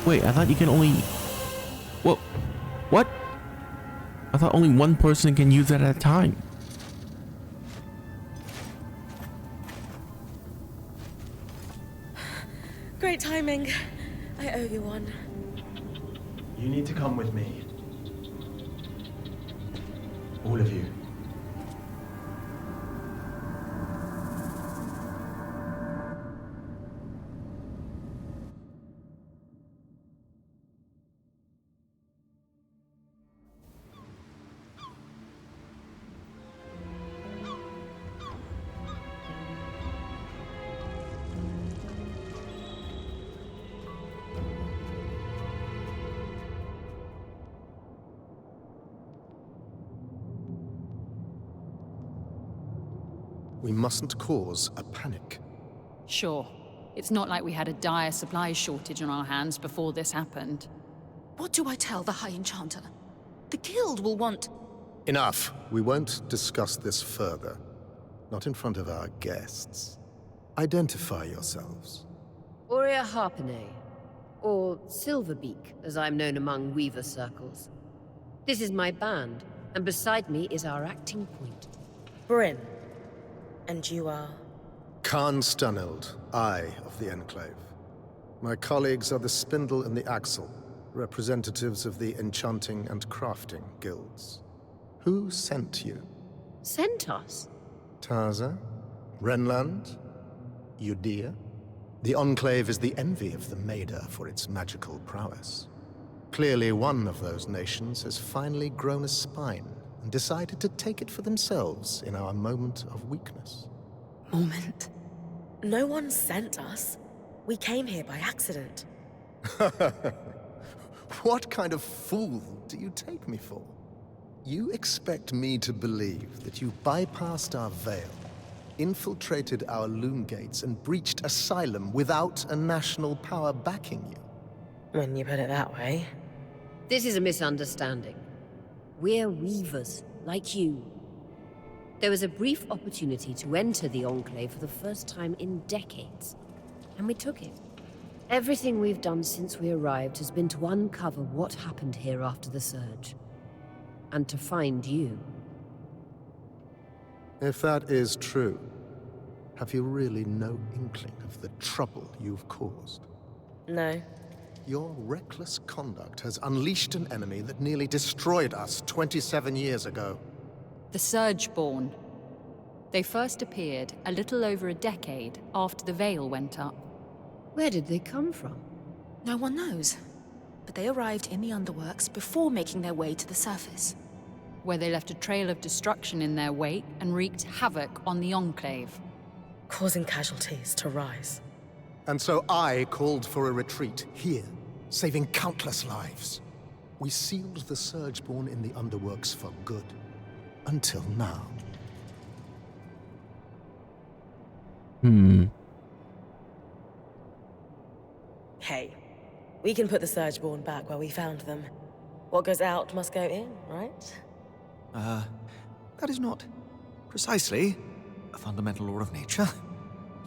Wait, I thought you can only... Whoa. What? I thought only one person can use it at a time. Great timing. I owe you one. You need to come with me. All of you. We mustn't cause a panic. Sure. It's not like we had a dire supplies shortage on our hands before this happened. What do I tell the High Enchanter? The Guild will want... Enough! We won't discuss this further. Not in front of our guests. Identify yourselves. Aurea Harpene, or Silverbeak, as I'm known among Weaver circles. This is my band, and beside me is our acting point. Bryn. And you are? Khan Stuneld, Eye of the Enclave. My colleagues are the Spindle and the Axle, representatives of the Enchanting and Crafting Guilds. Who sent you? Sent us? Tarza? Renland? Udea? The Enclave is the envy of the Maida for its magical prowess. Clearly one of those nations has finally grown a spine and decided to take it for themselves in our moment of weakness. Moment. No one sent us. We came here by accident. What kind of fool do you take me for? You expect me to believe that you bypassed our veil, infiltrated our loom gates, and breached Asylum without a national power backing you? When you put it that way. This is a misunderstanding. We're Weavers, like you. There was a brief opportunity to enter the Enclave for the first time in decades, and we took it. Everything we've done since we arrived has been to uncover what happened here after the Surge. And to find you. If that is true, have you really no inkling of the trouble you've caused? No. Your reckless conduct has unleashed an enemy that nearly destroyed us 27 years ago. The Surgeborn. They first appeared a little over a decade after the Veil went up. Where did they come from? No one knows. But they arrived in the Underworks before making their way to the surface. Where they left a trail of destruction in their wake and wreaked havoc on the Enclave. Causing casualties to rise. And so I called for a retreat here, saving countless lives. We sealed the Surgeborn in the Underworks for good. Until now. Hey, we can put the Surgeborn back where we found them. What goes out must go in, right? That is not precisely a fundamental law of nature.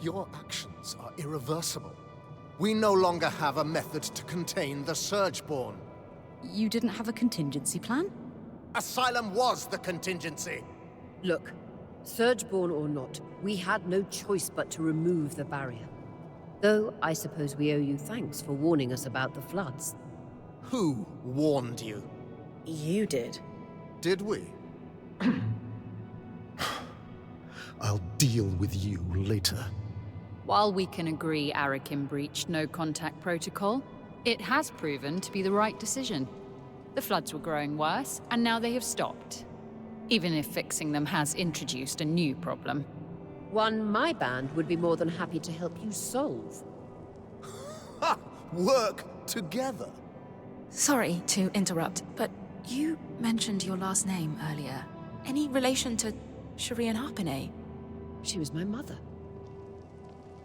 Your actions are irreversible. We no longer have a method to contain the Surgeborn. You didn't have a contingency plan? Asylum was the contingency. Look, Surgeborn or not, we had no choice but to remove the barrier. Though I suppose we owe you thanks for warning us about the floods. Who warned you? You did. Did we? I'll deal with you later. While we can agree Arakim breached no-contact protocol, it has proven to be the right decision. The floods were growing worse, and now they have stopped. Even if fixing them has introduced a new problem. One my band would be more than happy to help you solve. Ha! Work together. Sorry to interrupt, but you mentioned your last name earlier. Any relation to Shireen Harpene? She was my mother.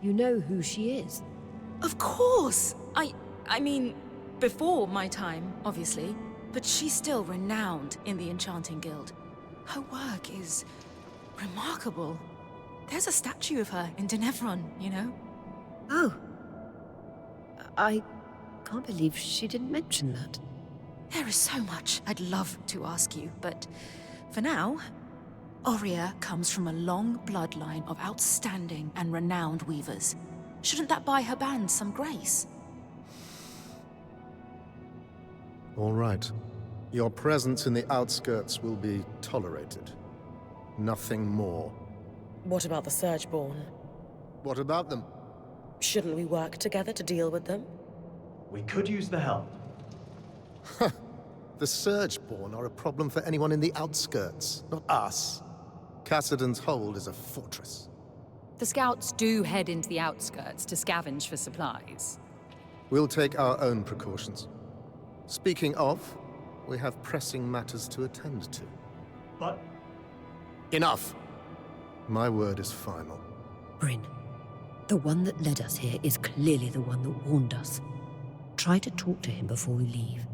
You know who she is? Of course! I mean, before my time, obviously. But she's still renowned in the Enchanting Guild. Her work is remarkable. There's a statue of her in Denevron, you know? Oh. can't believe she didn't mention that. There is so much I'd love to ask you, but for now, Aurea comes from a long bloodline of outstanding and renowned weavers. Shouldn't that buy her band some grace? All right. Your presence in the outskirts will be tolerated. Nothing more. What about the Surgeborn? What about them? Shouldn't we work together to deal with them? We could use the help. The Surgeborn are a problem for anyone in the outskirts, not us. Cassidon's Hold is a fortress. The scouts do head into the outskirts to scavenge for supplies. We'll take our own precautions. Speaking of, we have pressing matters to attend to. But Enough! My word is final. Bryn, the one that led us here is clearly the one that warned us. Try to talk to him before we leave.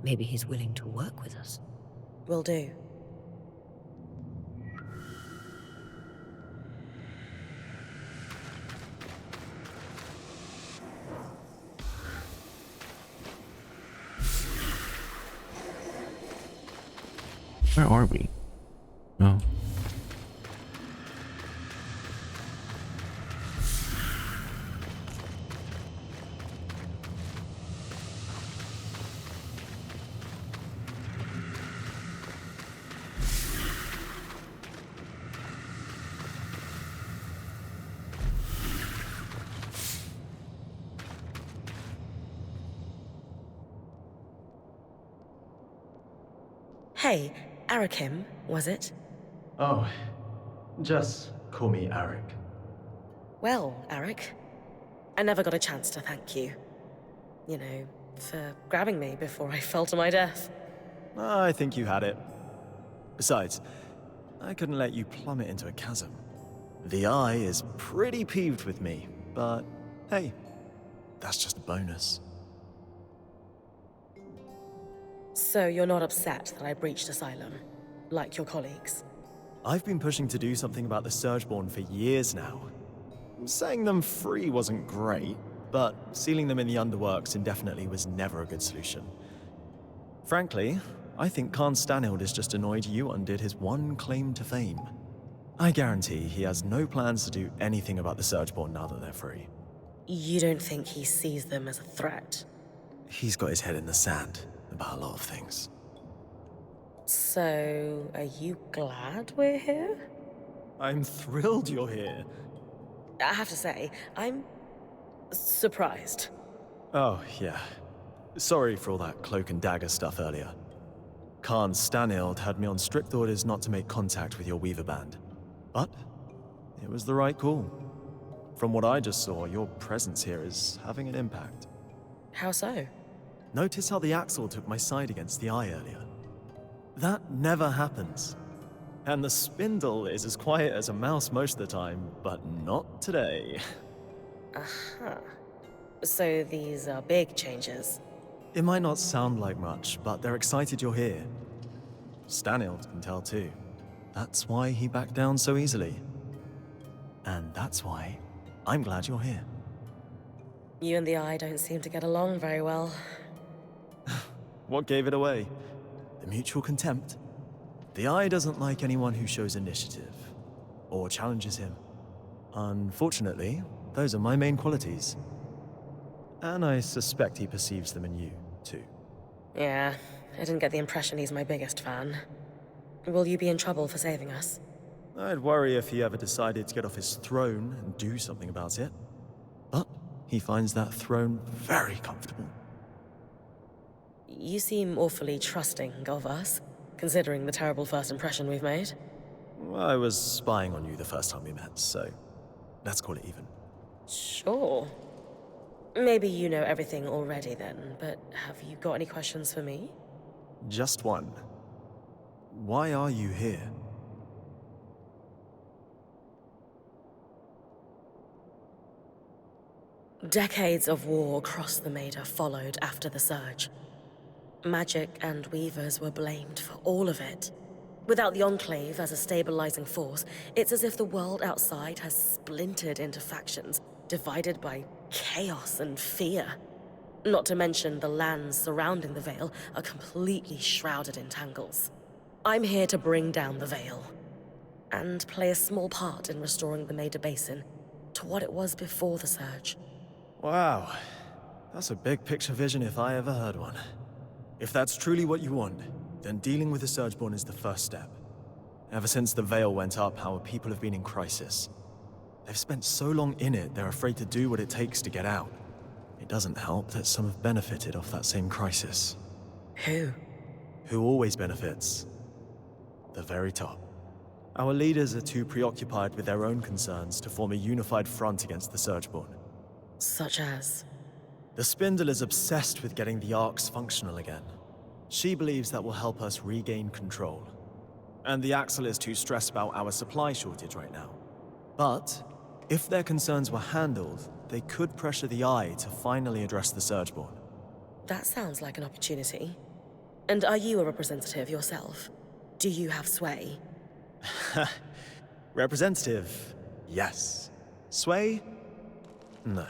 Maybe he's willing to work with us. Will do. Where are we? Oh. Hey, Arakim, was it? oh, just call me Arik. Well, Arik, I never got a chance to thank you. You know, for grabbing me before I fell to my death. I think you had it. Besides, I couldn't let you plummet into a chasm. The Eye is pretty peeved with me, but hey, that's just a bonus. So you're not upset that I breached Asylum, like your colleagues? I've been pushing to do something about the Surgeborn for years now. Setting them free wasn't great, but sealing them in the underworks indefinitely was never a good solution. Frankly, I think Khan Stanild is just annoyed you undid his one claim to fame. I guarantee he has no plans to do anything about the Surgeborn now that they're free. You don't think he sees them as a threat? He's got his head in the sand about a lot of things. So, are you glad we're here? I'm thrilled you're here. I have to say, I'm surprised. Oh, yeah. Sorry for all that cloak and dagger stuff earlier. Khan Stanild had me on strict orders not to make contact with your Weaver band. But it was the right call. From what I just saw, your presence here is having an impact. How so? Notice how the Axle took my side against the Eye earlier. That never happens. And the Spindle is as quiet as a mouse most of the time, but not today. Uh-huh. So these are big changes. It might not sound like much, but they're excited you're here. Stanild can tell too. That's why he backed down so easily. And that's why I'm glad you're here. You and the Eye don't seem to get along very well. What gave it away? The mutual contempt. The Eye doesn't like anyone who shows initiative or challenges him. Unfortunately, those are my main qualities. And I suspect he perceives them in you, too. Yeah, I didn't get the impression he's my biggest fan. Will you be in trouble for saving us? I'd worry if he ever decided to get off his throne and do something about it. But he finds that throne very comfortable. You seem awfully trusting of us, considering the terrible first impression we've made. I was spying on you the first time we met, so let's call it even. Sure. Maybe you know everything already then, but have you got any questions for me? Just one. Why are you here? Decades of war across the Maida followed after the Surge. Magic and Weavers were blamed for all of it. Without the Enclave as a stabilizing force, it's as if the world outside has splintered into factions, divided by chaos and fear. Not to mention the lands surrounding the Veil are completely shrouded in tangles. I'm here to bring down the Veil, and play a small part in restoring the Maida Basin to what it was before the Surge. Wow. That's a big picture vision if I ever heard one. If that's truly what you want, then dealing with the Surgeborn is the first step. Ever since the Veil went up, our people have been in crisis. They've spent so long in it, they're afraid to do what it takes to get out. It doesn't help that some have benefited off that same crisis. Who? Who always benefits? The very top. Our leaders are too preoccupied with their own concerns to form a unified front against the Surgeborn. Such as? The Spindle is obsessed with getting the Arcs functional again. She believes that will help us regain control. And the Axle is too stressed about our supply shortage right now. But, if their concerns were handled, they could pressure the Eye to finally address the Surgeborn. That sounds like an opportunity. And are you a representative yourself? Do you have sway? Representative, yes. Sway? No.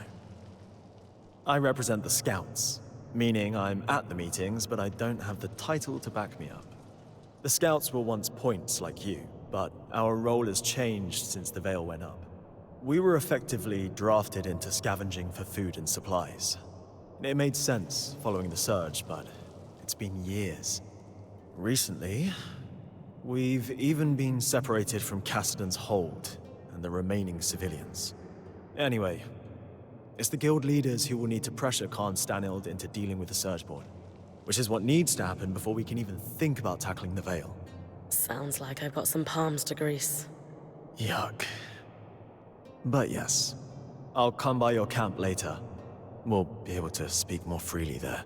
I represent the Scouts, meaning I'm at the meetings, but I don't have the title to back me up. The Scouts were once points like you, but our role has changed since the Veil went up. We were effectively drafted into scavenging for food and supplies. It made sense following the Surge, but it's been years. Recently, we've even been separated from Cassidan's hold and the remaining civilians. Anyway, it's the guild leaders who will need to pressure Khan Stanild into dealing with the Surgeborn, which is what needs to happen before we can even think about tackling the Veil. Sounds like I've got some palms to grease. Yuck. But yes, I'll come by your camp later. We'll be able to speak more freely there.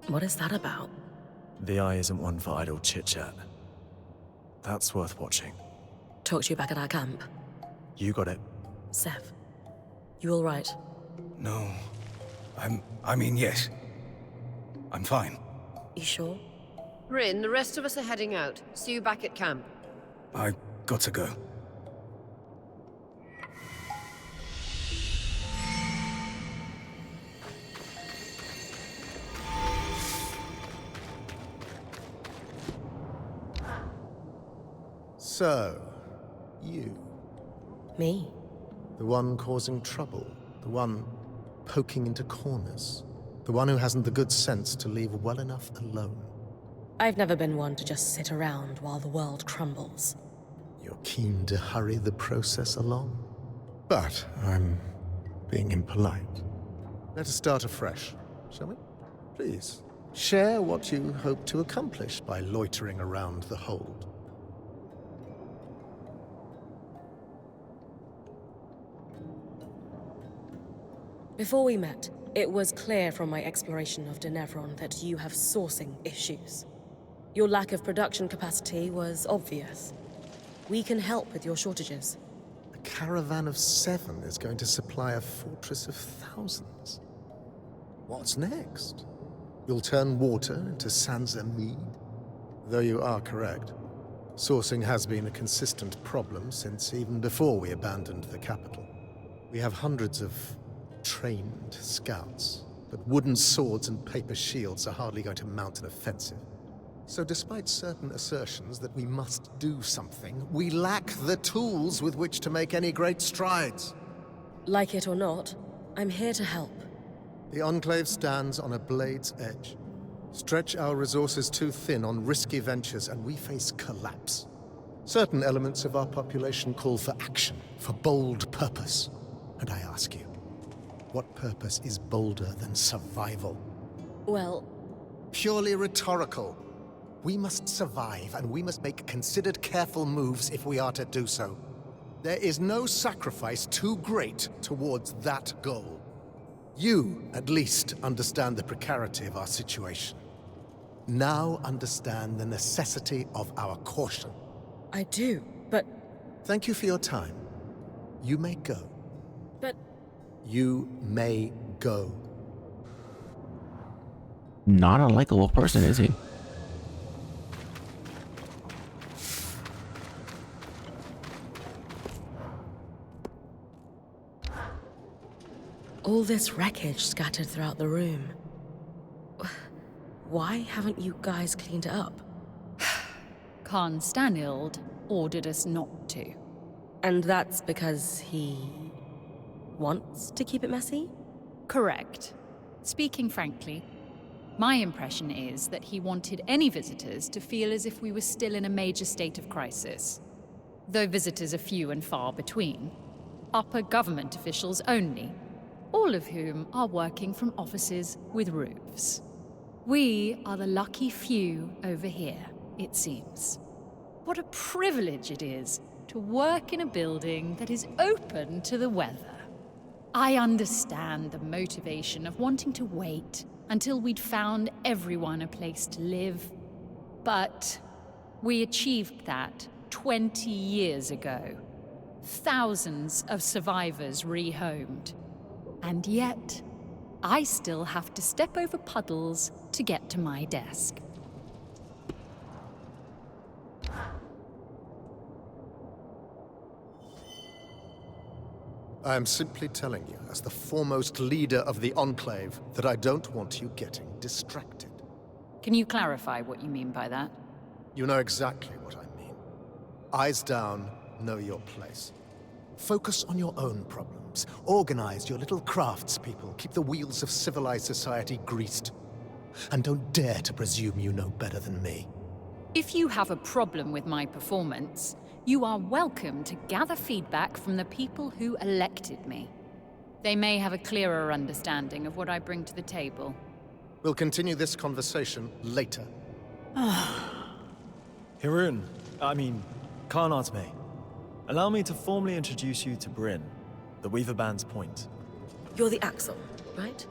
What is that about? The Eye isn't one for idle chit-chat. That's worth watching. Talk to you back at our camp. You got it. Sev, you all right? No. I mean, yes. I'm fine. You sure? Bryn, the rest of us are heading out. See you back at camp. I got to go. So, you. Me? The one causing trouble. The one poking into corners. The one who hasn't the good sense to leave well enough alone. I've never been one to just sit around while the world crumbles. You're keen to hurry the process along? But I'm being impolite. Let us start afresh, shall we? Please, share what you hope to accomplish by loitering around the hold. Before we met, it was clear from my exploration of Denevron that you have sourcing issues. Your lack of production capacity was obvious. We can help with your shortages. A caravan of 7 is going to supply a fortress of thousands. What's next? You'll turn water into Sansa mead? Though you are correct, sourcing has been a consistent problem since even before we abandoned the capital. We have hundreds of trained scouts, but wooden swords and paper shields are hardly going to mount an offensive. So despite certain assertions that we must do something, we lack the tools with which to make any great strides. Like it or not, I'm here to help. The Enclave stands on a blade's edge. Stretch our resources too thin on risky ventures and we face collapse. Certain elements of our population call for action, for bold purpose. And I ask you, what purpose is bolder than survival? Well, Purely rhetorical. We must survive, and we must make considered, careful moves if we are to do so. There is no sacrifice too great towards that goal. You, at least, understand the precarity of our situation. Now understand the necessity of our caution. I do, but... Thank you for your time. You may go. But... You may go. Not a likable person, is he? all this wreckage scattered throughout the room. Why haven't you guys cleaned it up? Khan Stanild ordered us not to. And that's because he wants to keep it messy? Correct. Speaking frankly, my impression is that he wanted any visitors to feel as if we were still in a major state of crisis. Though visitors are few and far between. Upper government officials only, all of whom are working from offices with roofs. We are the lucky few over here, it seems. What a privilege it is to work in a building that is open to the weather. I understand the motivation of wanting to wait until we'd found everyone a place to live. But we achieved that 20 years ago. Thousands of survivors rehomed. And yet, I still have to step over puddles to get to my desk. I am simply telling you, as the foremost leader of the Enclave, that I don't want you getting distracted. Can you clarify what you mean by that? You know exactly what I mean. Eyes down, know your place. Focus on your own problems. Organize your little craftspeople. Keep the wheels of civilized society greased. And don't dare to presume you know better than me. If you have a problem with my performance, you are welcome to gather feedback from the people who elected me. They may have a clearer understanding of what I bring to the table. We'll continue this conversation later. Hirun, Khan Arteme. Allow me to formally introduce you to Bryn, the Weaver Band's point. You're the Axel, right?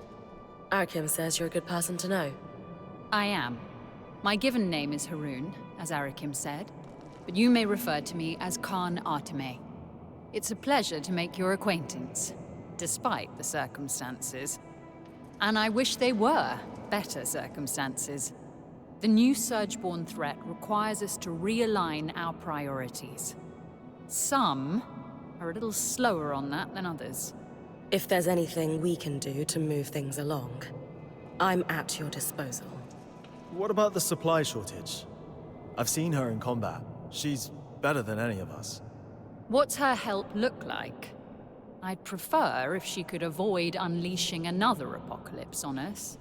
Arakim says you're a good person to know. I am. My given name is Harun, as Arakim said, but you may refer to me as Khan Arteme. It's a pleasure to make your acquaintance, despite the circumstances. And I wish they were better circumstances. The new Surgeborn threat requires us to realign our priorities. Some are a little slower on that than others. If there's anything we can do to move things along, I'm at your disposal. What about the supply shortage? I've seen her in combat. She's better than any of us. What's her help look like? I'd prefer if she could avoid unleashing another apocalypse on us.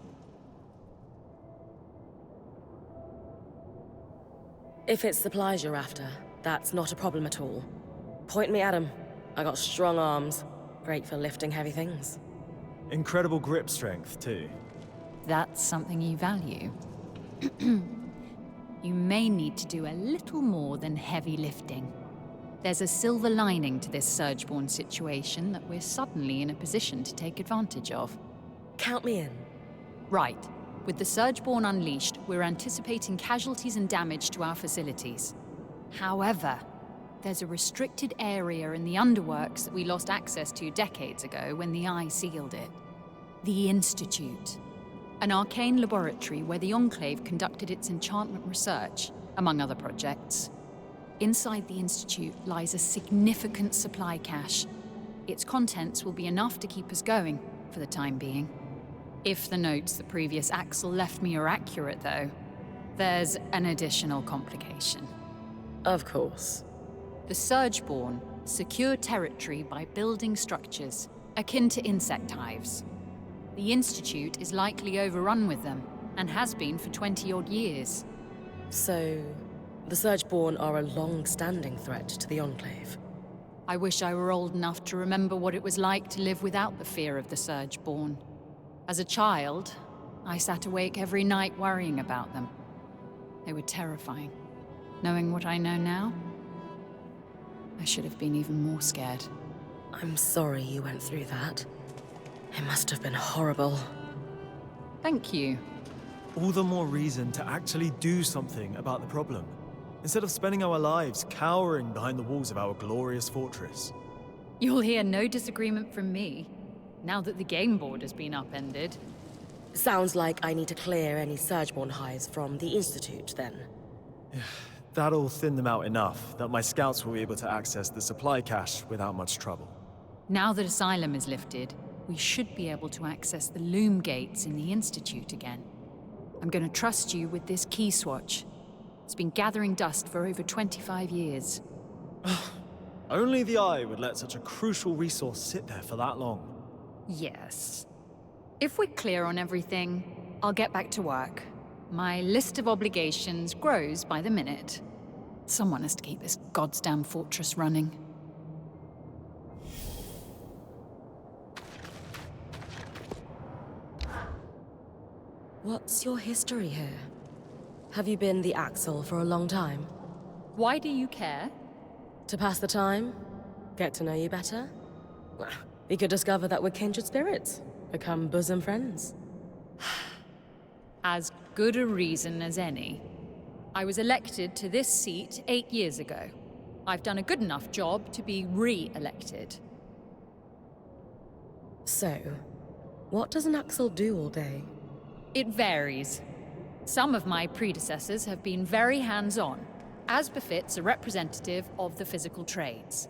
If it's supplies you're after, that's not a problem at all. Point me at 'em. I got strong arms, great for lifting heavy things. Incredible grip strength, too. That's something you value. You may need to do a little more than heavy lifting. There's a silver lining to this Surgeborn situation that we're suddenly in a position to take advantage of. Count me in. Right. With the Surgeborn unleashed, we're anticipating casualties and damage to our facilities. However, there's a restricted area in the underworks that we lost access to decades ago when the Eye sealed it. The Institute. An arcane laboratory where the Enclave conducted its enchantment research, among other projects. Inside the Institute lies a significant supply cache. Its contents will be enough to keep us going, for the time being. If the notes the previous Axel left me are accurate, though, there's an additional complication. Of course. The Surgeborn secure territory by building structures, akin to insect hives. The Institute is likely overrun with them, and has been for 20-odd years. So, the Surgeborn are a long-standing threat to the Enclave. I wish I were old enough to remember what it was like to live without the fear of the Surgeborn. As a child, I sat awake every night worrying about them. They were terrifying. Knowing what I know now, I should have been even more scared. I'm sorry you went through that. It must have been horrible. Thank you. All the more reason to actually do something about the problem, instead of spending our lives cowering behind the walls of our glorious fortress. You'll hear no disagreement from me, now that the game board has been upended. Sounds like I need to clear any Surgeborn hives from the Institute, then. That'll thin them out enough that my scouts will be able to access the supply cache without much trouble. Now that Asylum is lifted, we should be able to access the loom gates in the Institute again. I'm going to trust you with this key swatch. It's been gathering dust for over 25 years. Only the Eye would let such a crucial resource sit there for that long. Yes. If we're clear on everything, I'll get back to work. My list of obligations grows by the minute. Someone has to keep this goddamn fortress running. What's your history here? Have you been the Axel for a long time? Why do you care? To pass the time? Get to know you better? We could discover that we're kindred spirits. Become bosom friends. As good a reason as any. I was elected to this seat 8 years ago. I've done a good enough job to be re-elected. So, what does an Axel do all day? It varies. Some of my predecessors have been very hands-on, as befits a representative of the physical trades.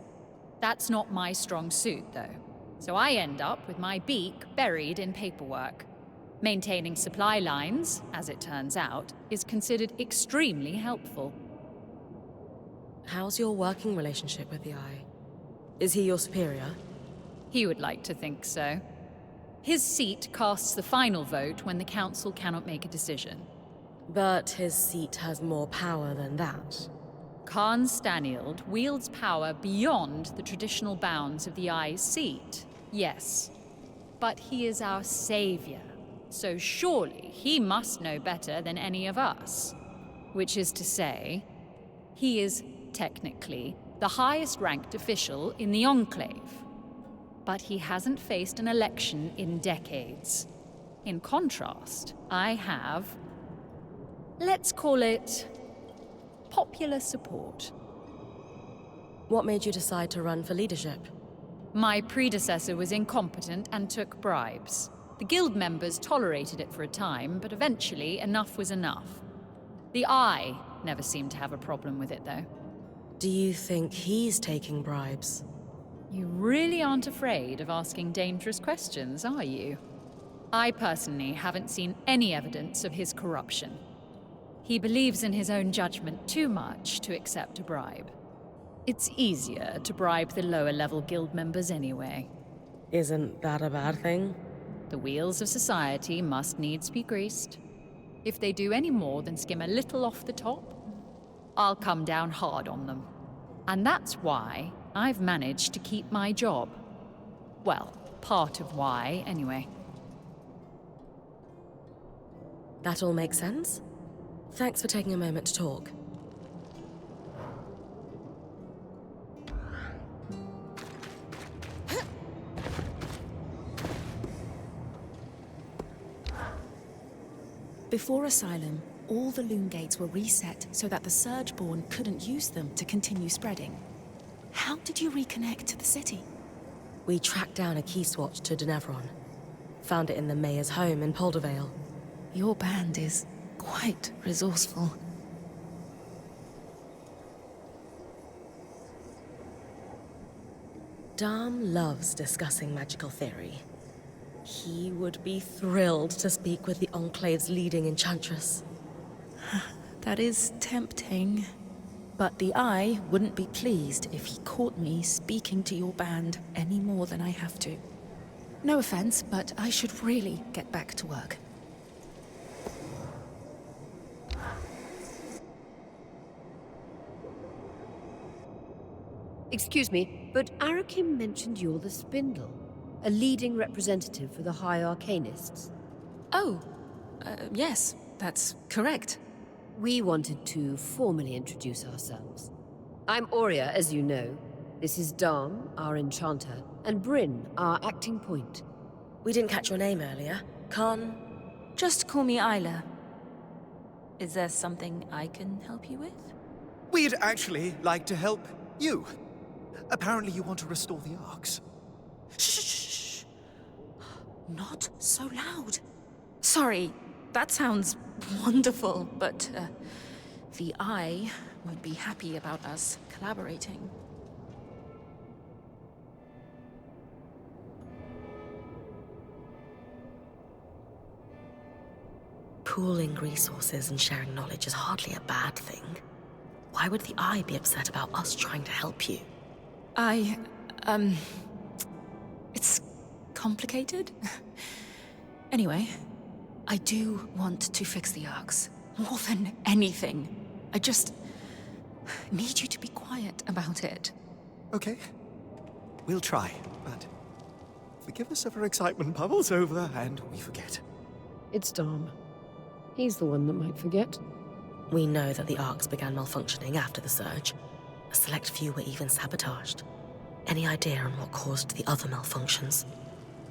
That's not my strong suit, though. So I end up with my beak buried in paperwork. Maintaining supply lines, as it turns out, is considered extremely helpful. How's your working relationship with the Eye? Is he your superior? He would like to think so. His seat casts the final vote when the council cannot make a decision. But his seat has more power than that. Khan Stanield wields power beyond the traditional bounds of the Eye's seat, yes. But he is our savior, so surely he must know better than any of us. Which is to say, he is technically the highest-ranked official in the Enclave. But he hasn't faced an election in decades. In contrast, I have, let's call it, popular support. What made you decide to run for leadership? My predecessor was incompetent and took bribes. The guild members tolerated it for a time, but eventually enough was enough. The Eye never seemed to have a problem with it, though. Do you think he's taking bribes? You really aren't afraid of asking dangerous questions, are you? I personally haven't seen any evidence of his corruption. He believes in his own judgment too much to accept a bribe. It's easier to bribe the lower-level guild members anyway. Isn't that a bad thing? The wheels of society must needs be greased. If they do any more than skim a little off the top, I'll come down hard on them. And that's why I've managed to keep my job. Well, part of why, anyway. That all makes sense? Thanks for taking a moment to talk. Before Asylum, all the loom gates were reset so that the Surgeborn couldn't use them to continue spreading. How did you reconnect to the city? We tracked down a key swatch to Denevron. Found it in the mayor's home in Poldervale. Your band is quite resourceful. Dam loves discussing magical theory. He would be thrilled to speak with the Enclave's leading enchantress. That is tempting. But the Eye wouldn't be pleased if he caught me speaking to your band any more than I have to. No offense, but I should really get back to work. Excuse me, but Arakim mentioned you're the Spindle, a leading representative for the High Arcanists. Oh, yes, that's correct. We wanted to formally introduce ourselves. I'm Aurea, as you know. This is Dam, our enchanter, and Bryn, our acting point. We didn't catch your name earlier. Khan? Just call me Isla. Is there something I can help you with? We'd actually like to help you. Apparently you want to restore the arcs. Shh! Not so loud. Sorry, that sounds wonderful, but the Eye won't be happy about us collaborating. Pooling resources and sharing knowledge is hardly a bad thing. Why would the Eye be upset about us trying to help you? It's complicated. Anyway, I do want to fix the Arcs. More than anything. I just need you to be quiet about it. Okay. We'll try, but forgive us if our excitement bubbles over and we forget. It's Dom. He's the one that might forget. We know that the Arcs began malfunctioning after the surge. A select few were even sabotaged. Any idea on what caused the other malfunctions?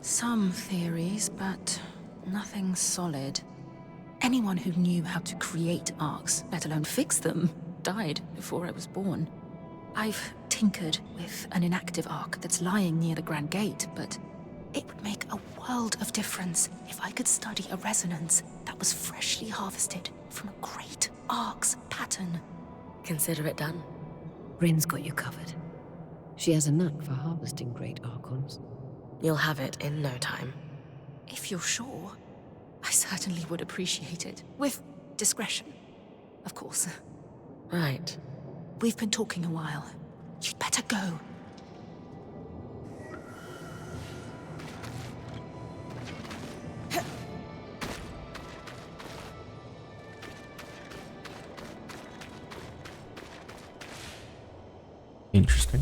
Some theories, but nothing solid. Anyone who knew how to create Arcs, let alone fix them, died before I was born. I've tinkered with an inactive Arc that's lying near the Grand Gate, but it would make a world of difference if I could study a resonance that was freshly harvested from a great Arc's pattern. Consider it done. Bryn's got you covered. She has a knack for harvesting great Archons. You'll have it in no time. If you're sure, I certainly would appreciate it. With discretion, of course. Right. We've been talking a while. You'd better go. Interesting.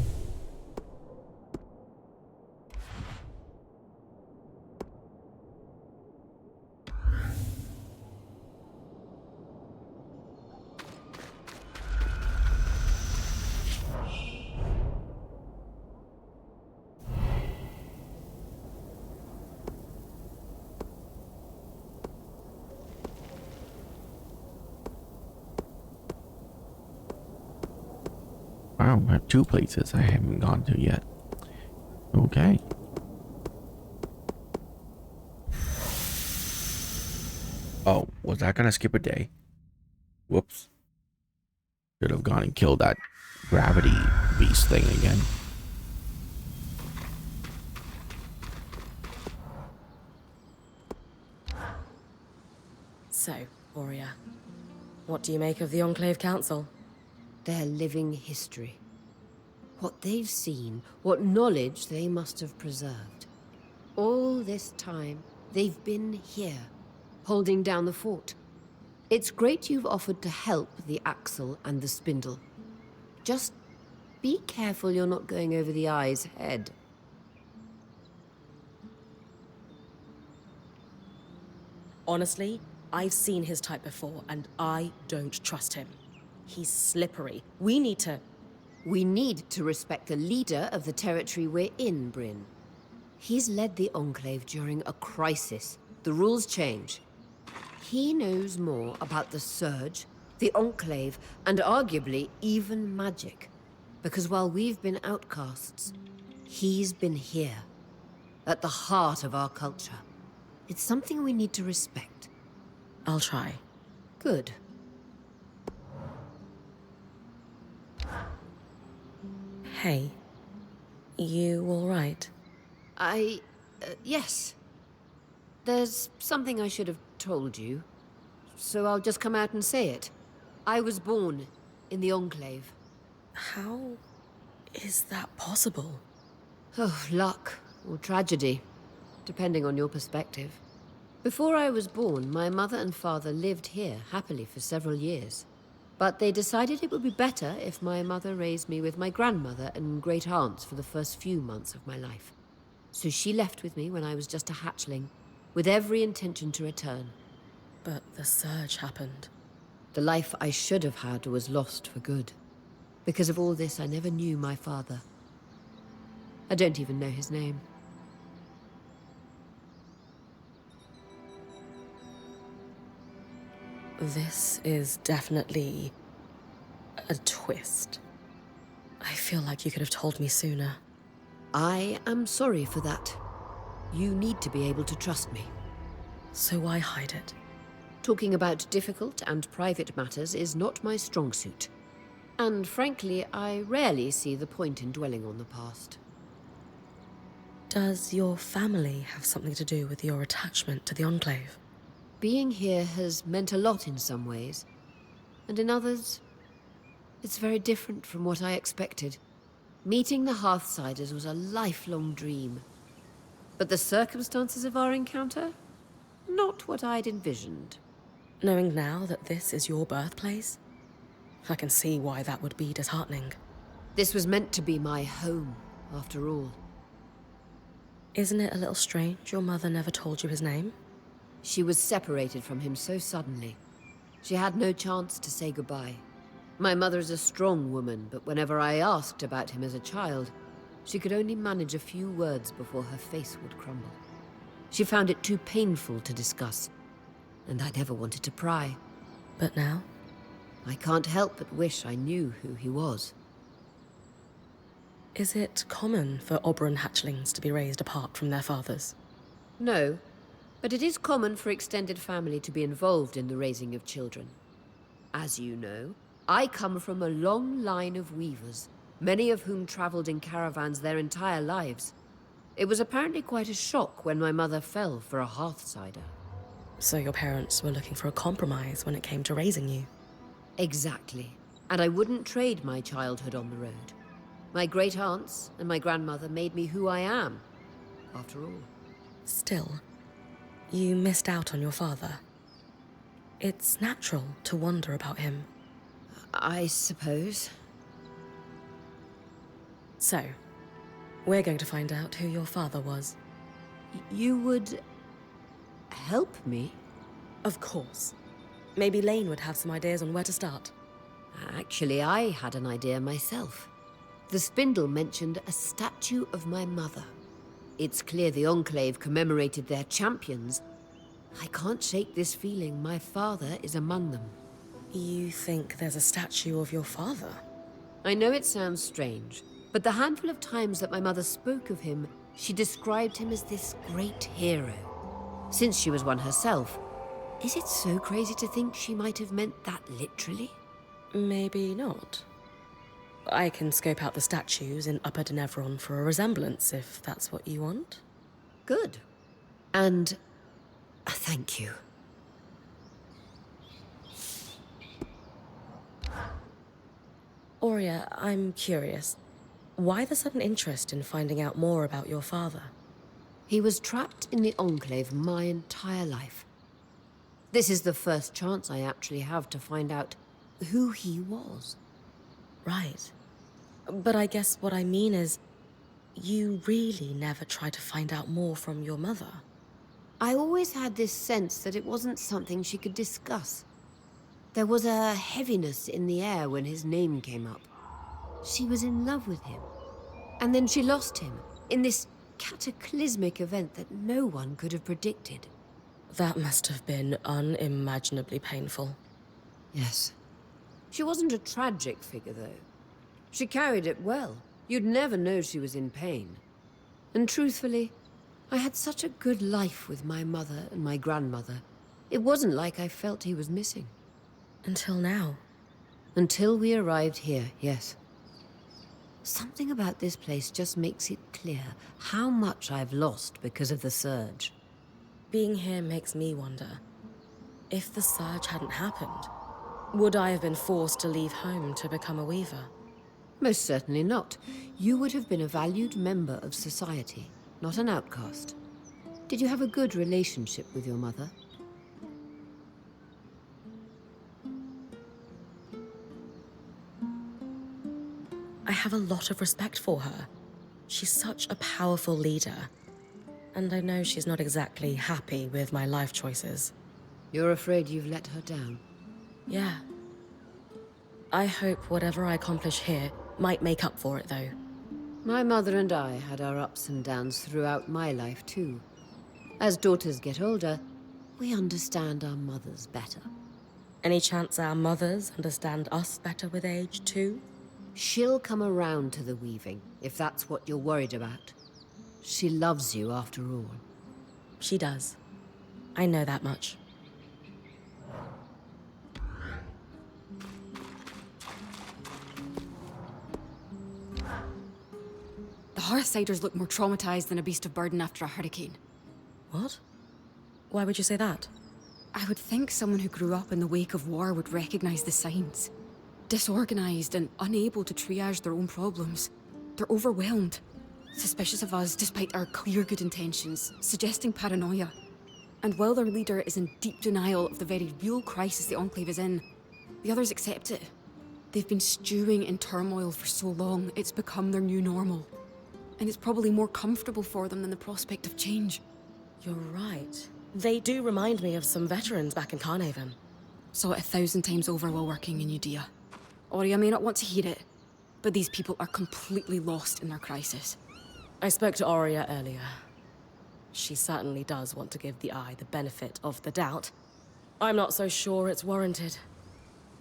Wow, I have 2 places I haven't gone to yet. Okay. Oh, was that gonna skip a day? Whoops. Should have gone and killed that gravity beast thing again. So, Aurea, what do you make of the Enclave Council? Their living history. What they've seen, what knowledge they must have preserved. All this time, they've been here, holding down the fort. It's great you've offered to help the Axle and the Spindle. Just be careful you're not going over the Eye's head. Honestly, I've seen his type before, and I don't trust him. He's slippery. We need to respect the leader of the territory we're in, Bryn. He's led the Enclave during a crisis. The rules change. He knows more about the Surge, the Enclave, and arguably even magic. Because while we've been outcasts, he's been here, at the heart of our culture. It's something we need to respect. I'll try. Good. Hey, you all right? Yes. There's something I should have told you, so I'll just come out and say it. I was born in the Enclave. How is that possible? Oh, luck or tragedy, depending on your perspective. Before I was born, my mother and father lived here happily for several years. But they decided it would be better if my mother raised me with my grandmother and great-aunts for the first few months of my life. So she left with me when I was just a hatchling, with every intention to return. But the surge happened. The life I should have had was lost for good. Because of all this, I never knew my father. I don't even know his name. This is definitely a twist. I feel like you could have told me sooner. I am sorry for that. You need to be able to trust me. So why hide it? Talking about difficult and private matters is not my strong suit. And frankly, I rarely see the point in dwelling on the past. Does your family have something to do with your attachment to the Enclave? Being here has meant a lot in some ways, and in others, it's very different from what I expected. Meeting the Hearthsiders was a lifelong dream, but the circumstances of our encounter, not what I'd envisioned. Knowing now that this is your birthplace, I can see why that would be disheartening. This was meant to be my home, after all. Isn't it a little strange your mother never told you his name? She was separated from him so suddenly. She had no chance to say goodbye. My mother is a strong woman, but whenever I asked about him as a child, she could only manage a few words before her face would crumble. She found it too painful to discuss, and I never wanted to pry. But now? I can't help but wish I knew who he was. Is it common for Oberon hatchlings to be raised apart from their fathers? No, but it is common for extended family to be involved in the raising of children. As you know, I come from a long line of weavers, many of whom traveled in caravans their entire lives. It was apparently quite a shock when my mother fell for a Hearthsider. So your parents were looking for a compromise when it came to raising you? Exactly. And I wouldn't trade my childhood on the road. My great-aunts and my grandmother made me who I am, after all. Still, you missed out on your father. It's natural to wonder about him. I suppose. So, we're going to find out who your father was. You would help me? Of course. Maybe Lane would have some ideas on where to start. Actually, I had an idea myself. The spindle mentioned a statue of my mother. It's clear the Enclave commemorated their champions. I can't shake this feeling my father is among them. You think there's a statue of your father? I know it sounds strange, but the handful of times that my mother spoke of him, she described him as this great hero. Since she was one herself, is it so crazy to think she might have meant that literally? Maybe not. I can scope out the statues in Upper Denevron for a resemblance, if that's what you want. Good. And thank you. Aurea, I'm curious. Why the sudden interest in finding out more about your father? He was trapped in the Enclave my entire life. This is the first chance I actually have to find out who he was. Right. But I guess what I mean is, you really never tried to find out more from your mother. I always had this sense that it wasn't something she could discuss. There was a heaviness in the air when his name came up. She was in love with him. And then she lost him in this cataclysmic event that no one could have predicted. That must have been unimaginably painful. Yes. She wasn't a tragic figure, though. She carried it well. You'd never know she was in pain. And truthfully, I had such a good life with my mother and my grandmother. It wasn't like I felt he was missing. Until now. Until we arrived here, yes. Something about this place just makes it clear how much I've lost because of the Surge. Being here makes me wonder. If the Surge hadn't happened, would I have been forced to leave home to become a weaver? Most certainly not. You would have been a valued member of society, not an outcast. Did you have a good relationship with your mother? I have a lot of respect for her. She's such a powerful leader. And I know she's not exactly happy with my life choices. You're afraid you've let her down? Yeah. I hope whatever I accomplish here might make up for it, though. My mother and I had our ups and downs throughout my life, too. As daughters get older, we understand our mothers better. Any chance our mothers understand us better with age, too? She'll come around to the weaving, if that's what you're worried about. She loves you, after all. She does. I know that much. The Hearthsiders look more traumatized than a beast of burden after a hurricane. What? Why would you say that? I would think someone who grew up in the wake of war would recognize the signs. Disorganized and unable to triage their own problems. They're overwhelmed. Suspicious of us despite our clear good intentions, suggesting paranoia. And while their leader is in deep denial of the very real crisis the Enclave is in, the others accept it. They've been stewing in turmoil for so long, it's become their new normal. And it's probably more comfortable for them than the prospect of change. You're right. They do remind me of some veterans back in Carnhaven. Saw it 1,000 times over while working in Udea. Aurea may not want to hear it, but these people are completely lost in their crisis. I spoke to Aurea earlier. She certainly does want to give the Eye the benefit of the doubt. I'm not so sure it's warranted.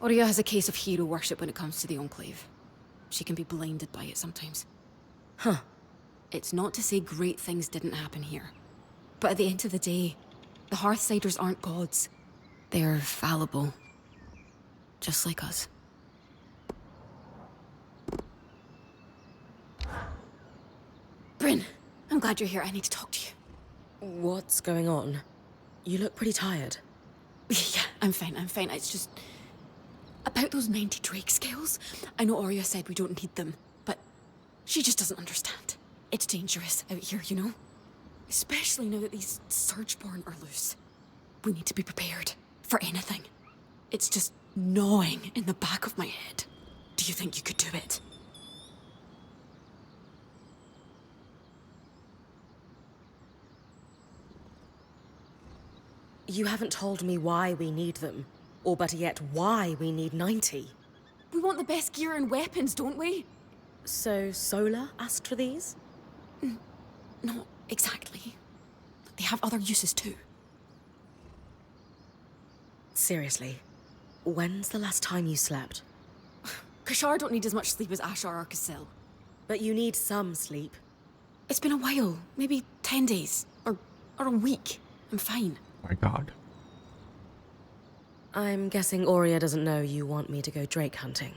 Aurea has a case of hero worship when it comes to the Enclave. She can be blinded by it sometimes. Huh. It's not to say great things didn't happen here. But at the end of the day, the Hearthsiders aren't gods. They're fallible. Just like us. Bryn, I'm glad you're here. I need to talk to you. What's going on? You look pretty tired. Yeah, I'm fine. It's just... about those 90 Drake scales. I know Aurea said we don't need them, but she just doesn't understand. It's dangerous out here, you know? Especially now that these Surgeborn are loose. We need to be prepared for anything. It's just gnawing in the back of my head. Do you think you could do it? You haven't told me why we need them. Or better yet, why we need 90. We want the best gear and weapons, don't we? So Solar asked for these? Not exactly. They have other uses too. Seriously, when's the last time you slept? Kashar don't need as much sleep as Ashar or Casil. But you need some sleep. It's been a while, maybe 10 days, or a week. I'm fine. My God. I'm guessing Aurea doesn't know you want me to go Drake hunting.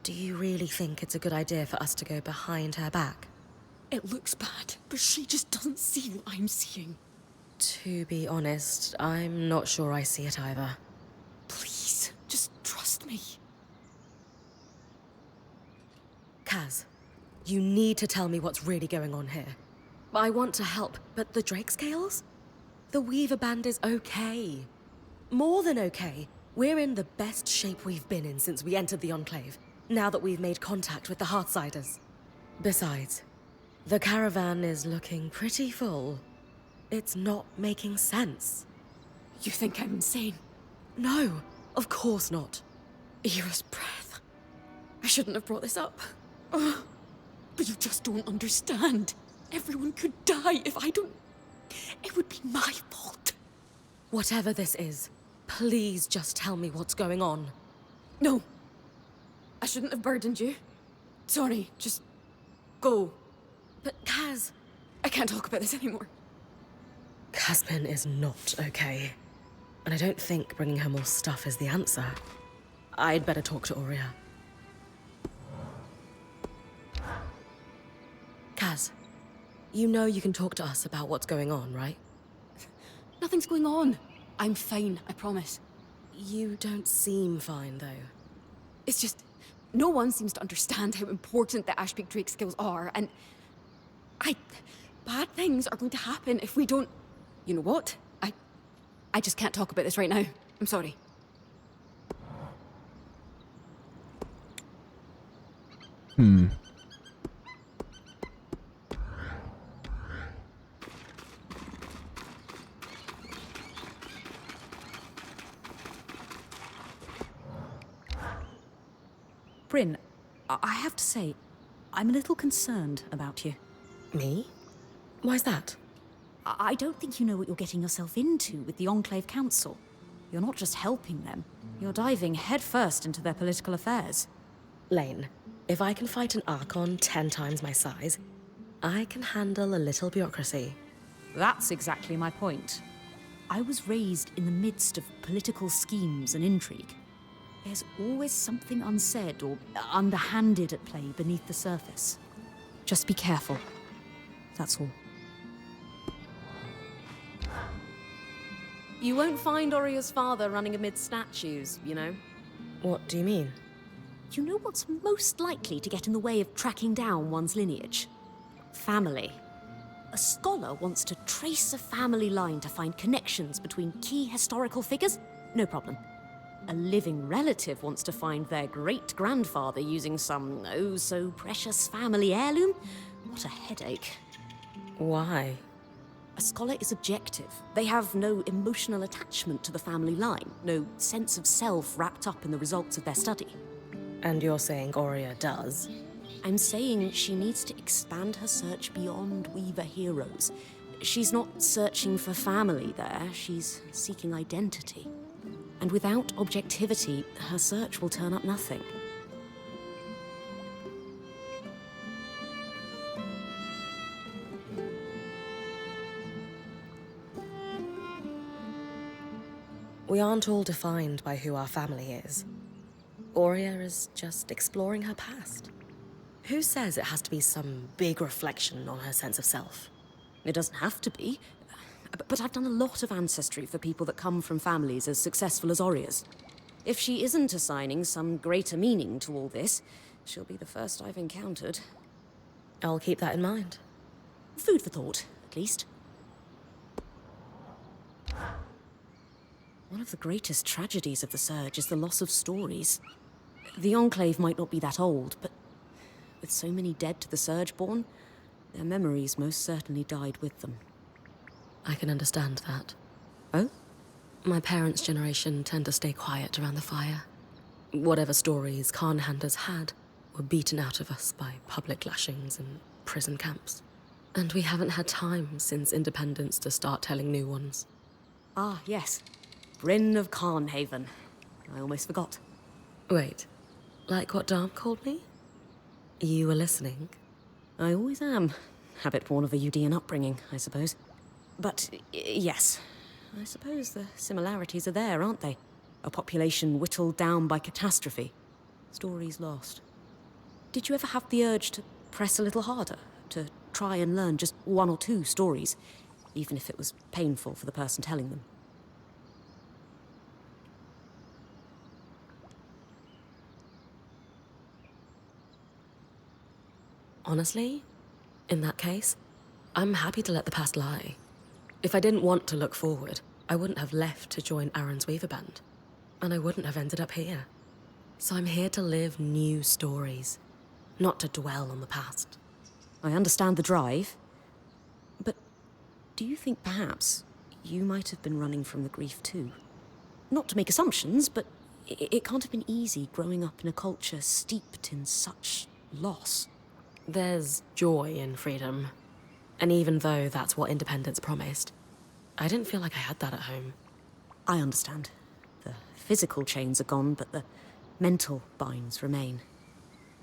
Do you really think it's a good idea for us to go behind her back? It looks bad, but she just doesn't see what I'm seeing. To be honest, I'm not sure I see it either. Please, just trust me. Kaz, you need to tell me what's really going on here. I want to help, but the Drake scales? The Weaver Band is okay. More than okay. We're in the best shape we've been in since we entered the Enclave, now that we've made contact with the Hearthsiders. Besides, the caravan is looking pretty full. It's not making sense. You think I'm insane? No, of course not. Era's breath. I shouldn't have brought this up. Ugh. But you just don't understand. Everyone could die if I don't... It would be my fault. Whatever this is, please just tell me what's going on. No. I shouldn't have burdened you. Sorry, just... go. But Kaz... I can't talk about this anymore. Casmin is not okay. And I don't think bringing her more stuff is the answer. I'd better talk to Aurea. Kaz, you know you can talk to us about what's going on, right? Nothing's going on. I'm fine, I promise. You don't seem fine, though. It's just... no one seems to understand how important the Ashpeak Drake skills are, and... bad things are going to happen if we don't... You know what? I just can't talk about this right now. I'm sorry. Bryn, I have to say, I'm a little concerned about you. Me? Why's that? I don't think you know what you're getting yourself into with the Enclave Council. You're not just helping them, you're diving headfirst into their political affairs. Lane, if I can fight an Archon 10 times my size, I can handle a little bureaucracy. That's exactly my point. I was raised in the midst of political schemes and intrigue. There's always something unsaid or underhanded at play beneath the surface. Just be careful. That's all. You won't find Oria's father running amid statues, you know? What do you mean? You know what's most likely to get in the way of tracking down one's lineage? Family. A scholar wants to trace a family line to find connections between key historical figures? No problem. A living relative wants to find their great-grandfather using some oh-so-precious family heirloom? What a headache. Why? A scholar is objective. They have no emotional attachment to the family line, no sense of self wrapped up in the results of their study. And you're saying Oria does? I'm saying she needs to expand her search beyond Weaver heroes. She's not searching for family there, she's seeking identity. And without objectivity, her search will turn up nothing. We aren't all defined by who our family is. Oria is just exploring her past. Who says it has to be some big reflection on her sense of self? It doesn't have to be. But I've done a lot of ancestry for people that come from families as successful as Oria's. If she isn't assigning some greater meaning to all this, she'll be the first I've encountered. I'll keep that in mind. Food for thought, at least. One of the greatest tragedies of the Surge is the loss of stories. The Enclave might not be that old, but with so many dead to the Surgeborn, their memories most certainly died with them. I can understand that. Oh? My parents' generation tend to stay quiet around the fire. Whatever stories Khanhanders had were beaten out of us by public lashings and prison camps. And we haven't had time since independence to start telling new ones. Ah, yes. Bryn of Carnhaven. I almost forgot. Wait, like what Dom called me? You were listening? I always am. Habit-born of a Udean upbringing, I suppose. But, yes. I suppose the similarities are there, aren't they? A population whittled down by catastrophe. Stories lost. Did you ever have the urge to press a little harder? To try and learn just one or two stories? Even if it was painful for the person telling them? Honestly, in that case, I'm happy to let the past lie. If I didn't want to look forward, I wouldn't have left to join Aaron's Weaver Band. And I wouldn't have ended up here. So I'm here to live new stories, not to dwell on the past. I understand the drive. But do you think perhaps you might have been running from the grief too? Not to make assumptions, but it can't have been easy growing up in a culture steeped in such loss. There's joy in freedom. And even though that's what independence promised, I didn't feel like I had that at home. I understand. The physical chains are gone, but the mental binds remain.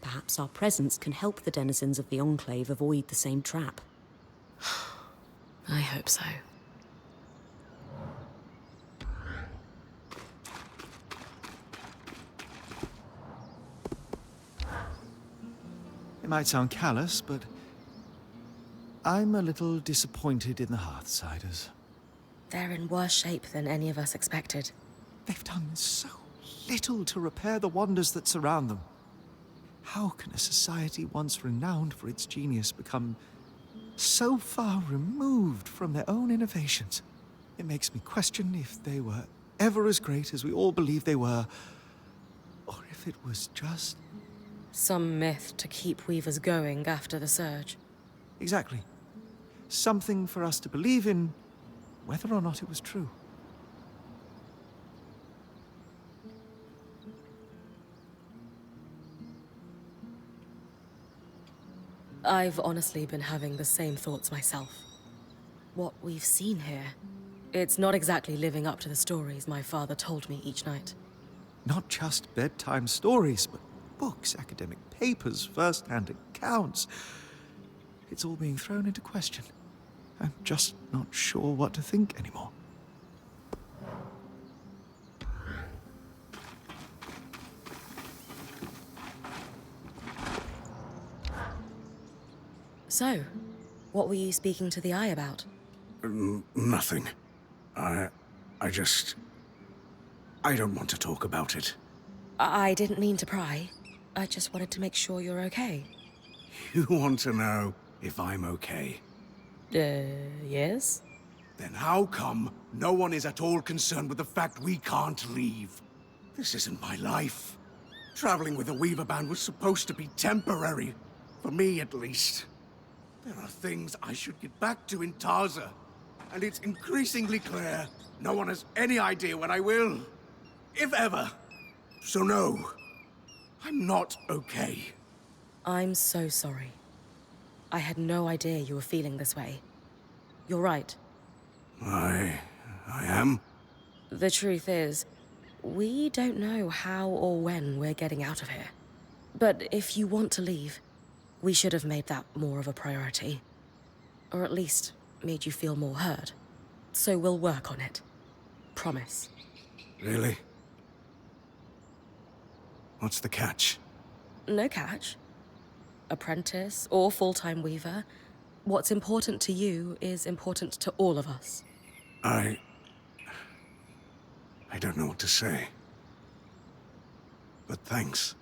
Perhaps our presence can help the denizens of the Enclave avoid the same trap. I hope so. It might sound callous, but I'm a little disappointed in the Hearthsiders. They're in worse shape than any of us expected. They've done so little to repair the wonders that surround them. How can a society once renowned for its genius become so far removed from their own innovations? It makes me question if they were ever as great as we all believe they were, or if it was just... Some myth to keep Weavers going after the Surge. Exactly. Something for us to believe in, whether or not it was true. I've honestly been having the same thoughts myself. What we've seen here, it's not exactly living up to the stories my father told me each night. Not just bedtime stories, but books, academic papers, first-hand accounts. It's all being thrown into question. I'm just not sure what to think anymore. So, what were you speaking to the Eye about? Nothing. I I don't want to talk about it. I didn't mean to pry. I just wanted to make sure you're okay. You want to know if I'm okay? Yes? Then how come no one is at all concerned with the fact we can't leave? This isn't my life. Traveling with the Weaver Band was supposed to be temporary. For me, at least. There are things I should get back to in Tarza. And it's increasingly clear no one has any idea when I will. If ever. So no. I'm not okay. I'm so sorry. I had no idea you were feeling this way. You're right. I am? The truth is, we don't know how or when we're getting out of here. But if you want to leave, we should have made that more of a priority. Or at least made you feel more heard. So we'll work on it. Promise. Really? What's the catch? No catch. Apprentice or full-time weaver, what's important to you is important to all of us. I don't know what to say. But thanks.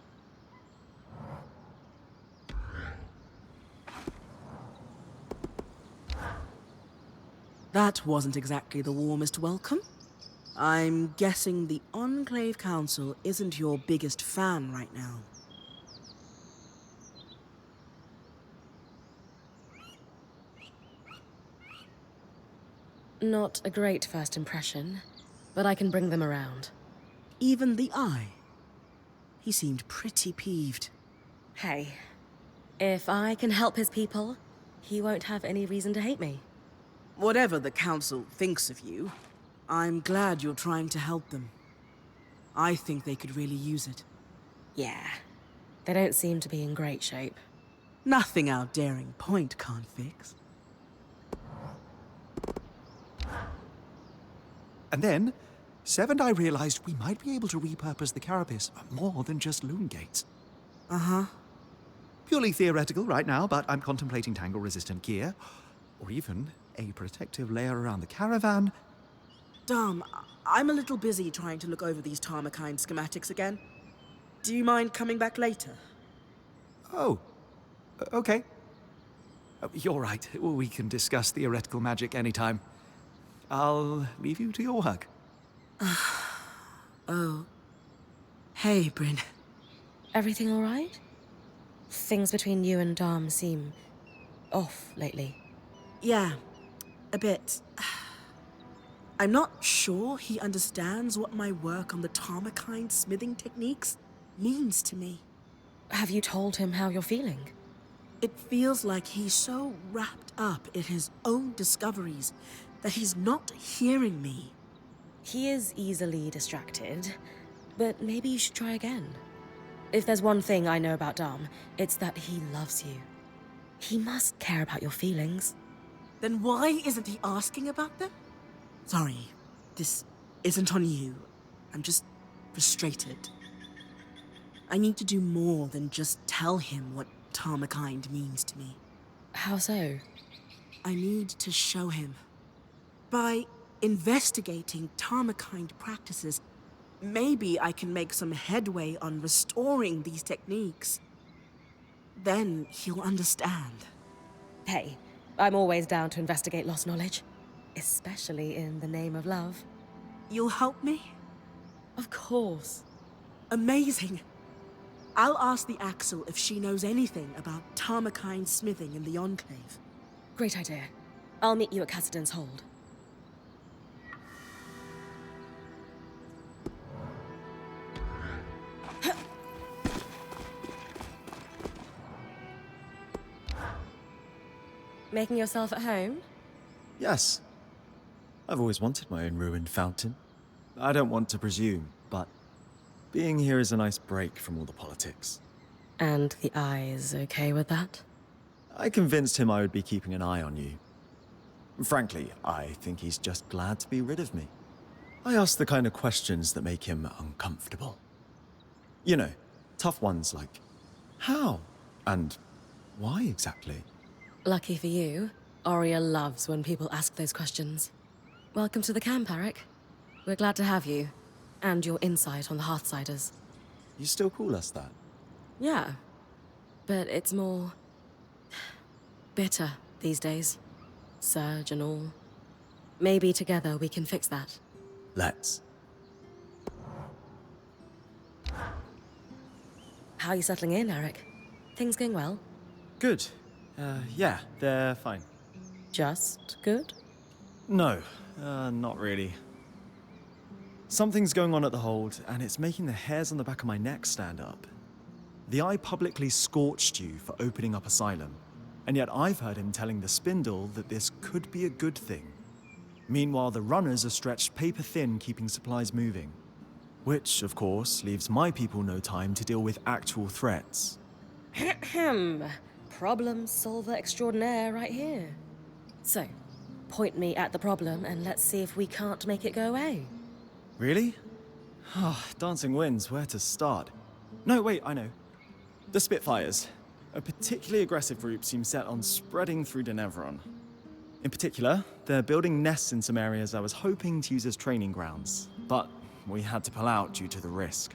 That wasn't exactly the warmest welcome. I'm guessing the Enclave Council isn't your biggest fan right now. Not a great first impression, but I can bring them around. Even the Eye. He seemed pretty peeved. Hey, if I can help his people, he won't have any reason to hate me. Whatever the Council thinks of you, I'm glad you're trying to help them. I think they could really use it. Yeah, they don't seem to be in great shape. Nothing our daring point can't fix. And then, Sev and I realized we might be able to repurpose the carapace for more than just loon gates. Uh-huh. Purely theoretical right now, but I'm contemplating tangle-resistant gear, or even a protective layer around the caravan. Dom, I'm a little busy trying to look over these Tarmakine schematics again. Do you mind coming back later? Oh, okay. You're right. We can discuss theoretical magic anytime. I'll leave you to your work. Oh. Hey, Bryn. Everything all right? Things between you and Dom seem off lately. Yeah, a bit. I'm not sure he understands what my work on the Tarmakine smithing techniques means to me. Have you told him how you're feeling? It feels like he's so wrapped up in his own discoveries that he's not hearing me. He is easily distracted, but maybe you should try again. If there's one thing I know about Dom, it's that he loves you. He must care about your feelings. Then why isn't he asking about them? Sorry, this isn't on you. I'm just frustrated. I need to do more than just tell him what Tarmakine means to me. How so? I need to show him. By investigating Tarmakine practices, maybe I can make some headway on restoring these techniques. Then he'll understand. Hey, I'm always down to investigate lost knowledge. Especially in the name of love. You'll help me? Of course. Amazing. I'll ask the Axel if she knows anything about Tarmakine smithing in the Enclave. Great idea. I'll meet you at Cassidon's Hold. Making yourself at home? Yes. I've always wanted my own ruined fountain. I don't want to presume, but being here is a nice break from all the politics. And the Eye is okay with that? I convinced him I would be keeping an eye on you. Frankly, I think he's just glad to be rid of me. I ask the kind of questions that make him uncomfortable. You know, tough ones like, how? And why exactly? Lucky for you, Aurea loves when people ask those questions. Welcome to the camp, Eric. We're glad to have you, and your insight on the Hearthsiders. You still call us that? Yeah, but it's more bitter these days. Surge and all. Maybe together we can fix that. Let's. How are you settling in, Eric? Things going well? Good. Yeah, they're fine. Just good? No, not really. Something's going on at the Hold, and it's making the hairs on the back of my neck stand up. The Eye publicly scorched you for opening up Asylum, and yet I've heard him telling the Spindle that this could be a good thing. Meanwhile, the runners are stretched paper thin keeping supplies moving. Which, of course, leaves my people no time to deal with actual threats. Ahem. Problem solver extraordinaire right here. So, point me at the problem and let's see if we can't make it go away. Really? Dancing winds, where to start? No, wait, I know. The Spitfires. A particularly aggressive group seems set on spreading through Denevron. In particular, they're building nests in some areas I was hoping to use as training grounds, but we had to pull out due to the risk.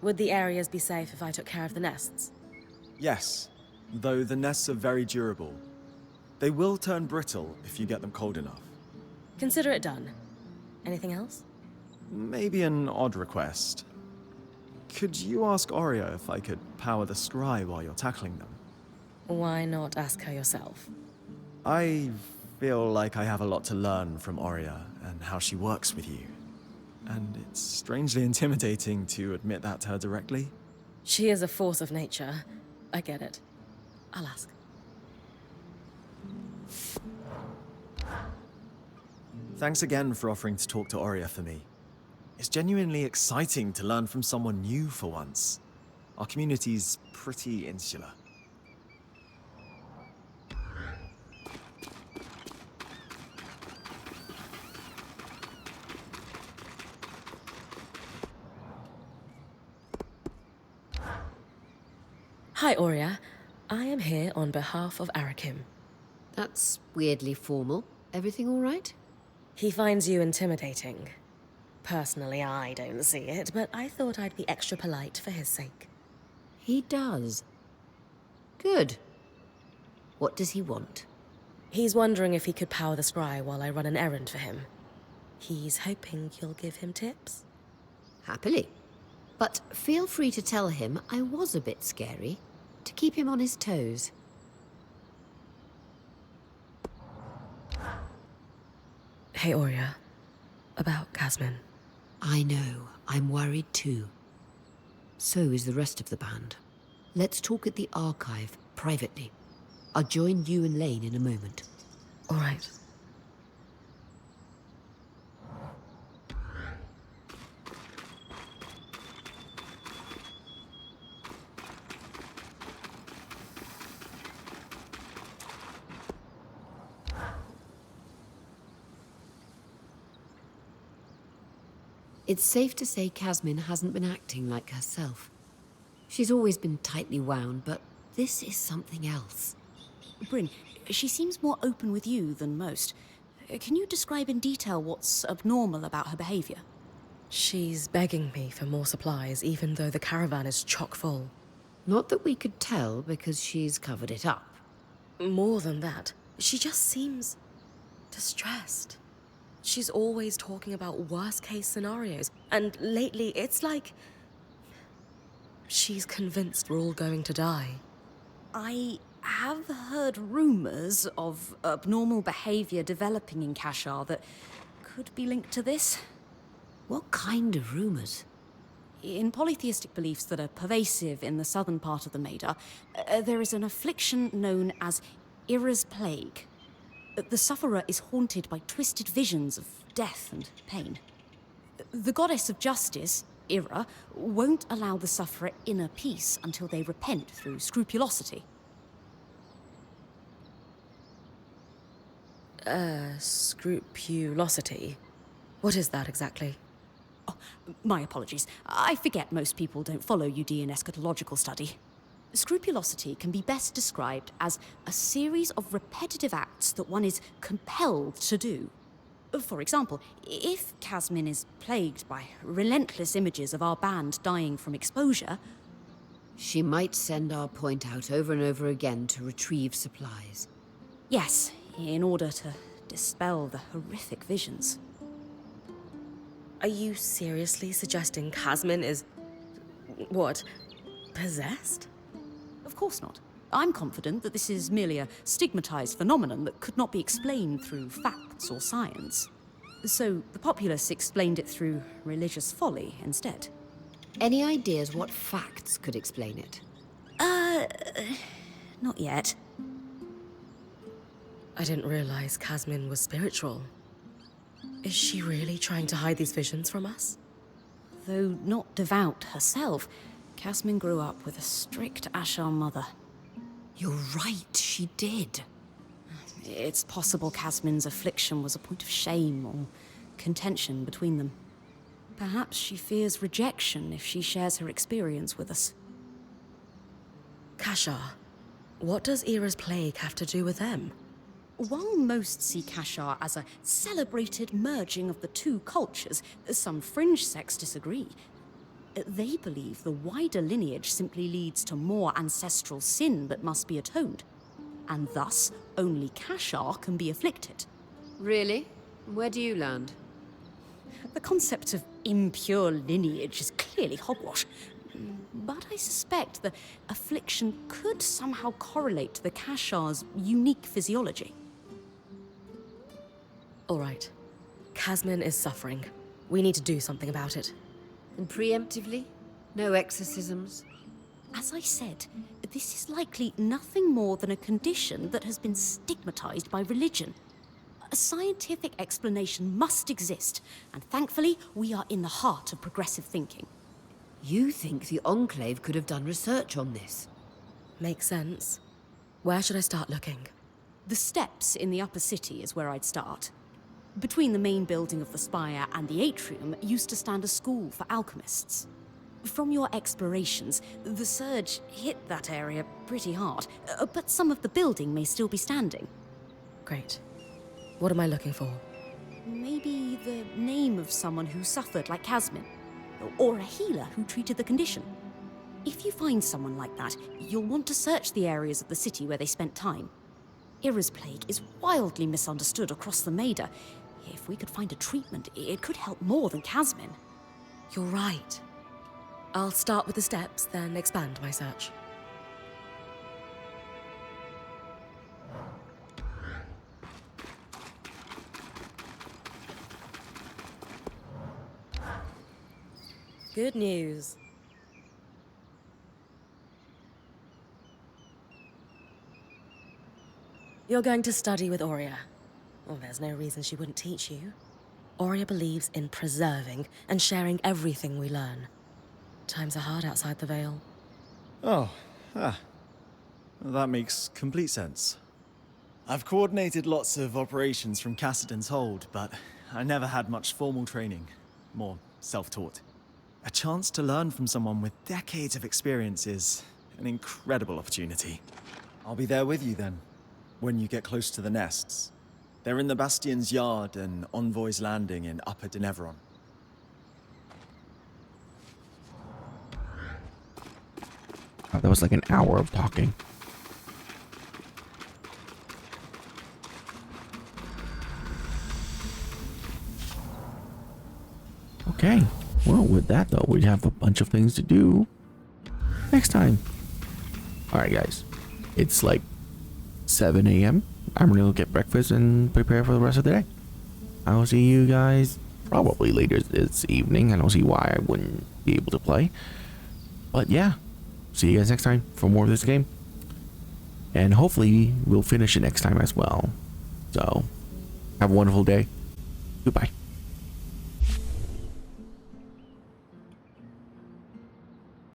Would the areas be safe if I took care of the nests? Yes, though the nests are very durable. They will turn brittle if you get them cold enough. Consider it done. Anything else? Maybe an odd request. Could you ask Oria if I could power the scry while you're tackling them? Why not ask her yourself? I feel like I have a lot to learn from Oria and how she works with you. And it's strangely intimidating to admit that to her directly. She is a force of nature. I get it. I'll ask. Thanks again for offering to talk to Oria for me. It's genuinely exciting to learn from someone new for once. Our community's pretty insular. Hi, Oria. I am here on behalf of Arakim. That's weirdly formal. Everything all right? He finds you intimidating. Personally, I don't see it, but I thought I'd be extra polite for his sake. He does. Good. What does he want? He's wondering if he could power the scry while I run an errand for him. He's hoping you'll give him tips. Happily. But feel free to tell him I was a bit scary, to keep him on his toes. Hey, Oria. About Casmin. I know. I'm worried too. So is the rest of the band. Let's talk at the archive, privately. I'll join you and Lane in a moment. All right. It's safe to say Casmin hasn't been acting like herself. She's always been tightly wound, but this is something else. Bryn, she seems more open with you than most. Can you describe in detail what's abnormal about her behavior? She's begging me for more supplies, even though the caravan is chock full. Not that we could tell, because she's covered it up. More than that, she just seems distressed. She's always talking about worst-case scenarios, and lately it's like she's convinced we're all going to die. I have heard rumors of abnormal behavior developing in Kashar that could be linked to this. What kind of rumors? In polytheistic beliefs that are pervasive in the southern part of the Maida, there is an affliction known as Ira's Plague. The sufferer is haunted by twisted visions of death and pain. The goddess of justice, Ira, won't allow the sufferer inner peace until they repent through scrupulosity. Scrupulosity? What is that exactly? Oh, my apologies. I forget most people don't follow UD in eschatological study. Scrupulosity can be best described as a series of repetitive acts that one is compelled to do. For example, if Casmin is plagued by relentless images of our band dying from exposure... She might send our point out over and over again to retrieve supplies. Yes, in order to dispel the horrific visions. Are you seriously suggesting Casmin is... what? Possessed? Of course not. I'm confident that this is merely a stigmatized phenomenon that could not be explained through facts or science. So the populace explained it through religious folly instead. Any ideas what facts could explain it? Not yet. I didn't realize Casmin was spiritual. Is she really trying to hide these visions from us? Though not devout herself, Casmin grew up with a strict Ashar mother. You're right, she did. It's possible Casmin's affliction was a point of shame or contention between them. Perhaps she fears rejection if she shares her experience with us. Kashar, what does Era's plague have to do with them? While most see Kashar as a celebrated merging of the two cultures, some fringe sects disagree. They believe the wider lineage simply leads to more ancestral sin that must be atoned, and thus only Kashar can be afflicted. Really? Where do you land? The concept of impure lineage is clearly hogwash, but I suspect the affliction could somehow correlate to the Kashar's unique physiology. All right. Casmin is suffering. We need to do something about it. And preemptively? No exorcisms? As I said, this is likely nothing more than a condition that has been stigmatized by religion. A scientific explanation must exist, and thankfully, we are in the heart of progressive thinking. You think the Enclave could have done research on this? Makes sense. Where should I start looking? The steps in the upper city is where I'd start. Between the main building of the spire and the atrium used to stand a school for alchemists. From your explorations, the surge hit that area pretty hard, but some of the building may still be standing. Great. What am I looking for? Maybe the name of someone who suffered like Casmin, or a healer who treated the condition. If you find someone like that, you'll want to search the areas of the city where they spent time. Era's plague is wildly misunderstood across the Maida. If we could find a treatment, it could help more than Casmin. You're right. I'll start with the steps, then expand my search. Good news. You're going to study with Aurea. Well, there's no reason she wouldn't teach you. Aurea believes in preserving and sharing everything we learn. Times are hard outside the Veil. Oh, that makes complete sense. I've coordinated lots of operations from Cassidon's hold, but I never had much formal training. More self-taught. A chance to learn from someone with decades of experience is an incredible opportunity. I'll be there with you then, when you get close to the nests. They're in the Bastion's yard and Envoy's Landing in Upper Denevron. Oh, that was like an hour of talking. Okay. Well, with that though, we have a bunch of things to do next time. Alright guys, it's like 7 a.m. I'm gonna go get breakfast and prepare for the rest of the day. I will see you guys probably later this evening. I don't see why I wouldn't be able to play. But yeah, see you guys next time for more of this game. And hopefully we'll finish it next time as well. So, have a wonderful day. Goodbye.